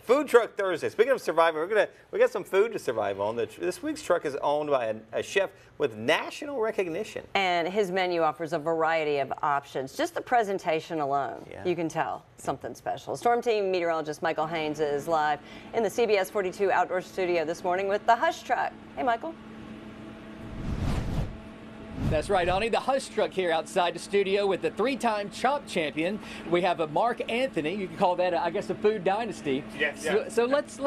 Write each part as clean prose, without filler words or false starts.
Food Truck Thursday. Speaking of surviving, we got some food to survive on. This week's truck is owned by a chef with national recognition. And his menu offers a variety of options. Just the presentation alone, you can tell something special. Storm Team meteorologist Michael Haynes is live in the CBS 42 outdoor studio this morning with the Hush Truck. Hey, Michael. That's right, Ani. The Hush Truck here outside the studio with the three-time Chop champion. We have a Mark Anthony. You can call that, I guess, a food dynasty. Yes. So let's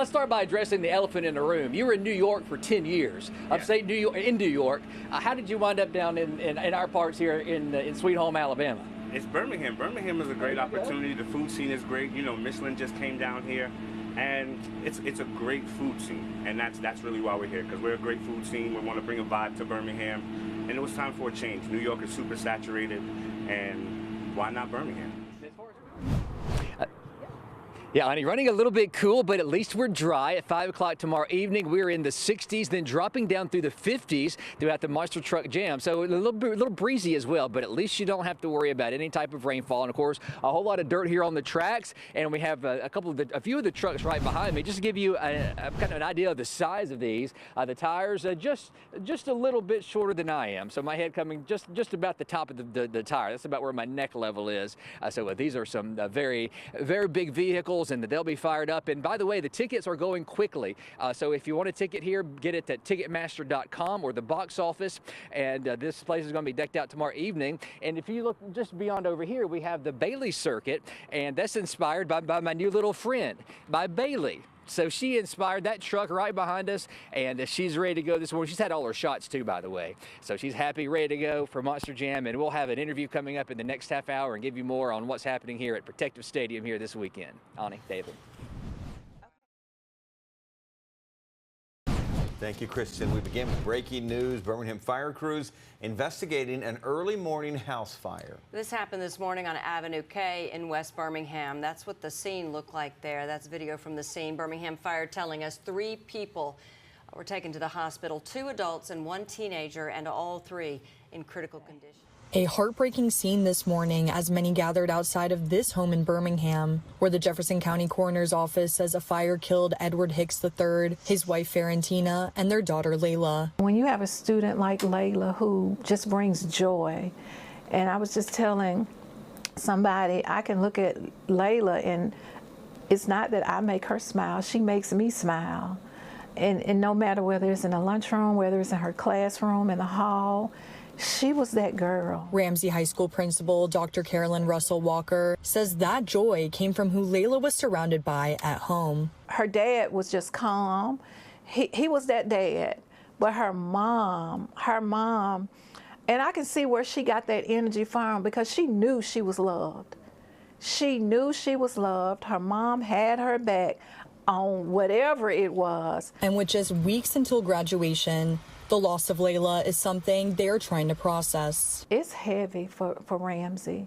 start by addressing the elephant in the room. You were in New York for 10 years, upstate New York. In New York, how did you wind up down in our parts here in Sweet Home, Alabama? It's Birmingham. Birmingham is a great opportunity. The food scene is great. You know, Michelin just came down here. And it's a great food scene, and that's really why we're here, because we're a great food scene. We want to bring a vibe to Birmingham, and it was time for a change. New York is super saturated, and why not Birmingham? Yeah, Ani, running a little bit cool, but at least we're dry. At 5 o'clock tomorrow evening, we're in the 60s, then dropping down through the 50s throughout the Monster Truck Jam. So a little breezy as well, but at least you don't have to worry about any type of rainfall. And of course, a whole lot of dirt here on the tracks, and we have a few of the trucks right behind me. Just to give you kind of an idea of the size of these, the tires just a little bit shorter than I am. So my head coming just about the top of the tire. That's about where my neck level is. So these are some very, very big vehicles, and they'll be fired up. And by the way, the tickets are going quickly. So if you want a ticket here, get it at Ticketmaster.com or the box office. And this place is going to be decked out tomorrow evening. And if you look just beyond over here, we have the Bailey Circuit, and that's inspired by my new little friend, by Bailey. So she inspired that truck right behind us, and she's ready to go this morning. She's had all her shots too, by the way. So she's happy, ready to go for Monster Jam, and we'll have an interview coming up in the next half hour and give you more on what's happening here at Protective Stadium here this weekend. Ani, David. Thank you, Kristen. We begin with breaking news. Birmingham fire crews investigating an early morning house fire. This happened this morning on Avenue K in West Birmingham. That's what the scene looked like there. That's video from the scene. Birmingham Fire telling us 3 people were taken to the hospital, 2 adults and 1 teenager, and all 3 in critical condition. A heartbreaking scene this morning as many gathered outside of this home in Birmingham, where the Jefferson County Coroner's Office says a fire killed Edward Hicks III, his wife Farentina, and their daughter Layla. When you have a student like Layla who just brings joy, and I was just telling somebody, I can look at Layla and it's not that I make her smile, she makes me smile. And no matter whether it's in a lunchroom, whether it's in her classroom, in the hall, she was that girl. Ramsey High School principal Dr. Carolyn Russell Walker says that joy came from who Layla was surrounded by at home. Her dad was just calm. He was that dad. But her mom, and I can see where she got that energy from, because she knew she was loved. She knew she was loved. Her mom had her back on whatever it was. And with just weeks until graduation, the loss of Layla is something they're trying to process. It's heavy for Ramsey.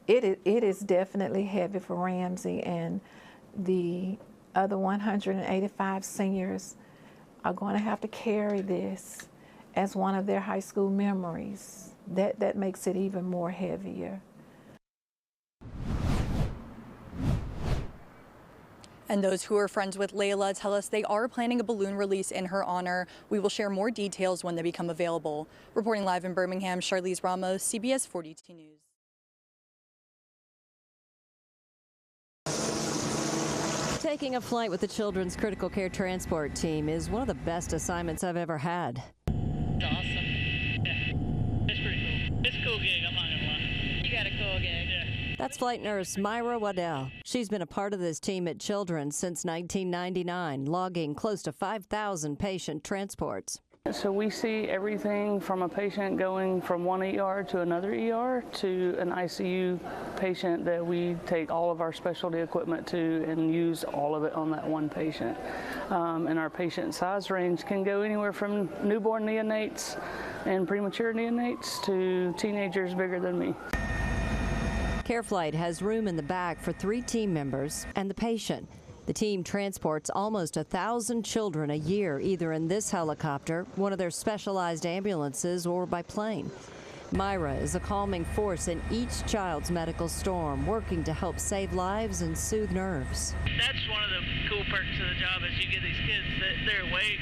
It is definitely heavy for Ramsey, and the other 185 seniors are going to have to carry this as one of their high school memories. That makes it even more heavier. And those who are friends with Layla tell us they are planning a balloon release in her honor. We will share more details when they become available. Reporting live in Birmingham, Charlize Ramos, CBS 42 News. Taking a flight with the Children's Critical Care Transport Team is one of the best assignments I've ever had. It's awesome. Yeah, it's pretty cool. It's a cool gig, I'm not gonna lie. You got a cool gig. Yeah. That's flight nurse Myra Waddell. She's been a part of this team at Children's since 1999, logging close to 5,000 patient transports. So we see everything from a patient going from one ER to another ER to an ICU patient that we take all of our specialty equipment to and use all of it on that one patient. And our patient size range can go anywhere from newborn neonates and premature neonates to teenagers bigger than me. CareFlight has room in the back for 3 team members and the patient. The team transports almost 1,000 children a year, either in this helicopter, one of their specialized ambulances, or by plane. Myra is a calming force in each child's medical storm, working to help save lives and soothe nerves. That's one of the cool perks of the job is you get these kids that they're awake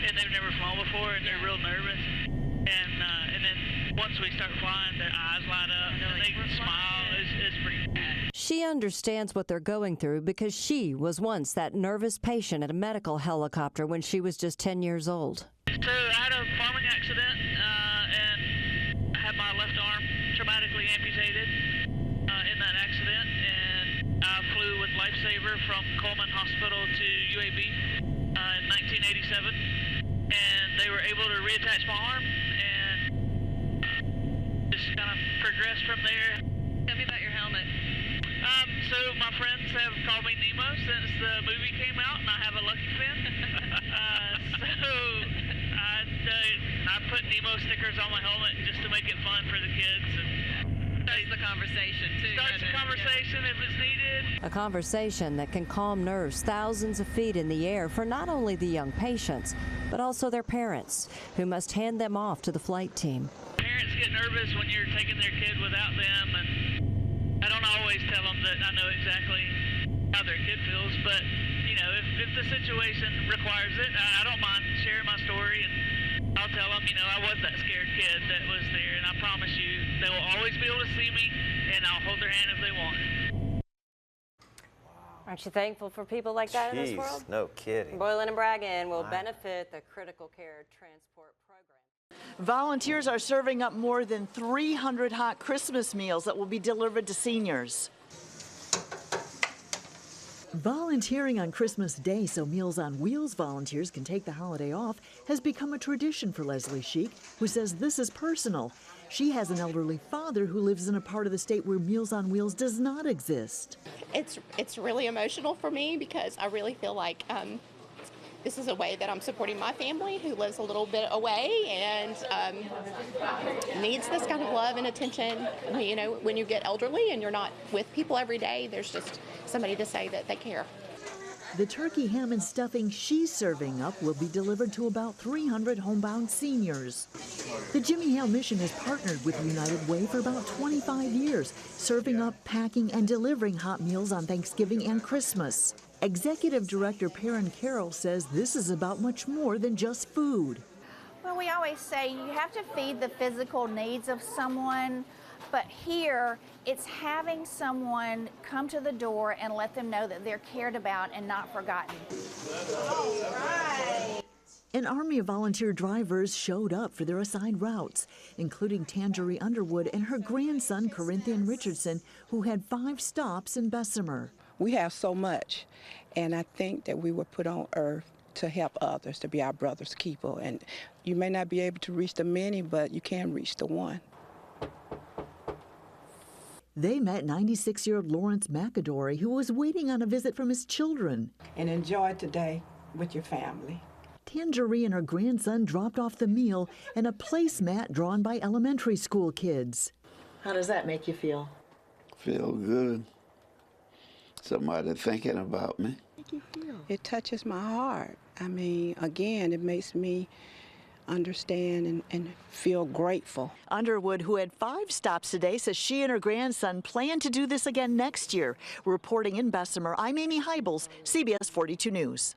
and they've never flown before and they're real nervous. And then once we start flying, their eyes light up and they can smile. It's pretty bad. She understands what they're going through because she was once that nervous patient at a medical helicopter when she was just 10 years old. So I had a farming accident and I had my left arm traumatically amputated in that accident, and I flew with Lifesaver from Coleman Hospital to UAB in 1987, and they were able to reattach my arm and just kind of progressed from there. Tell me about your helmet. So my friends have called me Nemo since the movie came out, and I have a lucky fin. So I put Nemo stickers on my helmet just to make it fun for the kids. And Starts the conversation, too. Starts the conversation if it's needed. A conversation that can calm nerves thousands of feet in the air for not only the young patients, but also their parents, who must hand them off to the flight team. Parents get nervous when you're taking their kid without them, and I don't always tell them that I know exactly how their kid feels, but you know, if the situation requires it, I don't mind sharing my story, and I'll tell them, you know, I was that scared kid that was there, and I promise you they will always be able to see me, and I'll hold their hand if they want. Aren't you thankful for people like that in this world? No kidding. Boylan and Bragin will benefit the Critical Care Transport Program. Volunteers are serving up more than 300 hot Christmas meals that will be delivered to seniors. Volunteering on Christmas Day so Meals on Wheels volunteers can take the holiday off has become a tradition for Leslie Sheik, who says this is personal. She has an elderly father who lives in a part of the state where Meals on Wheels does not exist. It's really emotional for me because I really feel like this is a way that I'm supporting my family who lives a little bit away and needs this kind of love and attention. You know, when you get elderly and you're not with people every day, there's just somebody to say that they care. The turkey, ham, and stuffing she's serving up will be delivered to about 300 homebound seniors. The Jimmy Hale Mission has partnered with United Way for about 25 years, serving up, packing, and delivering hot meals on Thanksgiving and Christmas. Executive Director Perrin Carroll says this is about much more than just food. Well, we always say you have to feed the physical needs of someone, but here it's having someone come to the door and let them know that they're cared about and not forgotten. All right. An army of volunteer drivers showed up for their assigned routes, including Tangerine Underwood and her grandson, Corinthian Richardson, who had 5 stops in Bessemer. We have so much, and I think that we were put on earth to help others, to be our brother's keeper. And you may not be able to reach the many, but you can reach the one. They met 96-year-old Lawrence McAdory, who was waiting on a visit from his children. And enjoy today with your family. Tangerine and her grandson dropped off the meal and a placemat drawn by elementary school kids. How does that make you feel? Feel good. Somebody thinking about me. It touches my heart. I mean, again, it makes me understand and feel grateful. Underwood, who had 5 stops today, says she and her grandson plan to do this again next year. Reporting in Bessemer, I'm Amy Heibels, CBS 42 News.